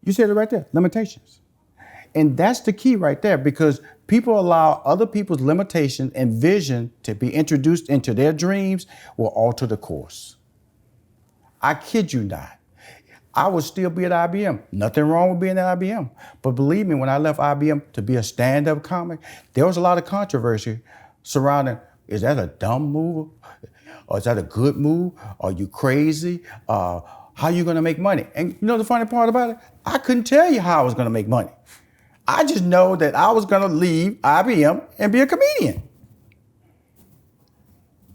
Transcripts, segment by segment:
You said it right there, limitations. And that's the key right there, because people allow other people's limitations and vision to be introduced into their dreams will alter the course. I kid you not. I would still be at IBM. Nothing wrong with being at IBM. But believe me, when I left IBM to be a stand-up comic, there was a lot of controversy surrounding, is that a dumb move? Or is that a good move? Are you crazy? How are you gonna make money? And you know the funny part about it? I couldn't tell you how I was gonna make money. I just know that I was gonna leave IBM and be a comedian.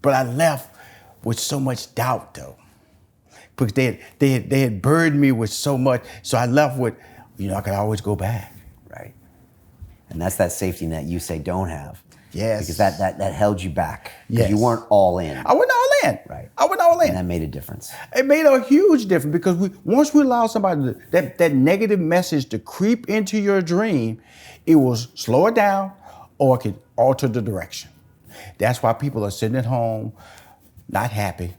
But I left with so much doubt though, because they had burdened me with so much. So I left with, I could always go back. Right. And that's that safety net you say don't have. Yes. Because that held you back. Yes. You weren't all in. I wasn't all in. Right. I wasn't all in. And that made a difference. It made a huge difference, because once we allow somebody that negative message to creep into your dream, it will slow it down or it can alter the direction. That's why people are sitting at home, not happy,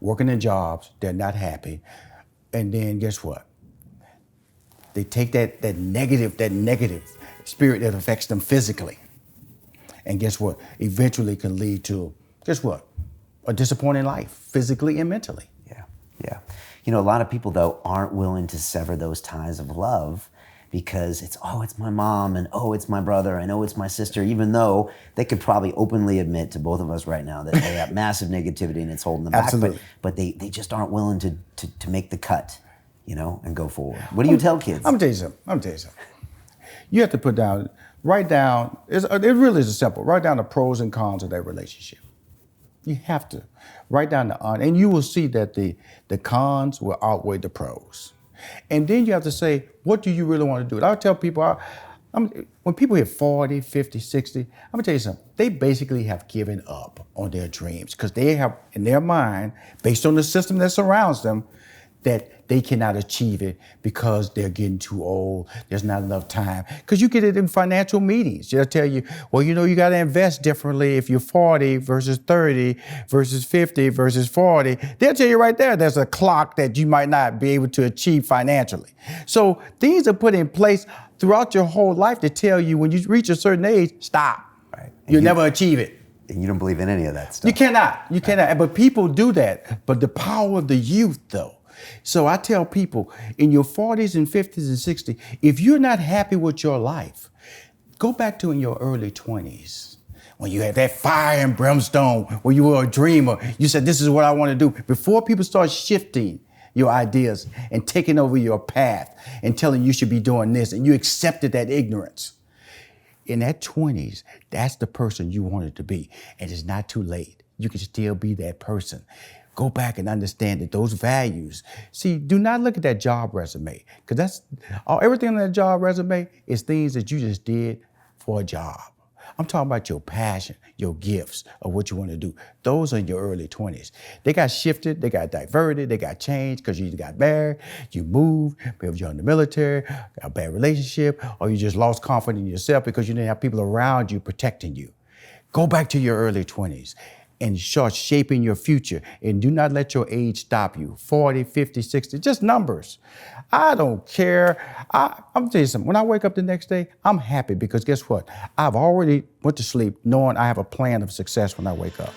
working in jobs, they're not happy. And then guess what? They take that negative spirit that affects them physically. And guess what? Eventually can lead to, guess what? A disappointing life, physically and mentally. Yeah. A lot of people, though, aren't willing to sever those ties of love because it's my mom, and it's my brother, and it's my sister, even though they could probably openly admit to both of us right now that they have massive negativity and it's holding them Absolutely. back. But they just aren't willing to make the cut, and go forward. What do you tell kids? I'm gonna tell you something. You have to write down, it really is simple, write down the pros and cons of that relationship. You have to write down and you will see that the cons will outweigh the pros. And then you have to say, what do you really want to do? I'll tell people, when people hit 40, 50, 60, I'm gonna tell you something, they basically have given up on their dreams because they have in their mind, based on the system that surrounds them, that they cannot achieve it because they're getting too old, there's not enough time. Because you get it in financial meetings. They'll tell you, well, you gotta invest differently if you're 40 versus 30 versus 50 versus 40. They'll tell you right there's a clock that you might not be able to achieve financially. So things are put in place throughout your whole life to tell you when you reach a certain age, stop. Right. You'll never achieve it. And you don't believe in any of that stuff. You cannot. But people do that. But the power of the youth, though. So I tell people in your 40s and 50s and 60s, if you're not happy with your life, go back to in your early 20s when you had that fire and brimstone, when you were a dreamer. You said, this is what I want to do. Before people start shifting your ideas and taking over your path and telling you should be doing this, and you accepted that ignorance. In that 20s, that's the person you wanted to be. And it's not too late. You can still be that person. Go back and understand that those values. See, do not look at that job resume, because everything on that job resume is things that you just did for a job. I'm talking about your passion, your gifts of what you want to do. Those are in your early 20s. They got shifted, they got diverted, they got changed because you got married, you moved, maybe you're in the military, got a bad relationship, or you just lost confidence in yourself because you didn't have people around you protecting you. Go back to your early 20s. And start shaping your future. And do not let your age stop you. 40, 50, 60, just numbers. I don't care. I'm gonna tell you something. When I wake up the next day, I'm happy because guess what? I've already went to sleep knowing I have a plan of success when I wake up.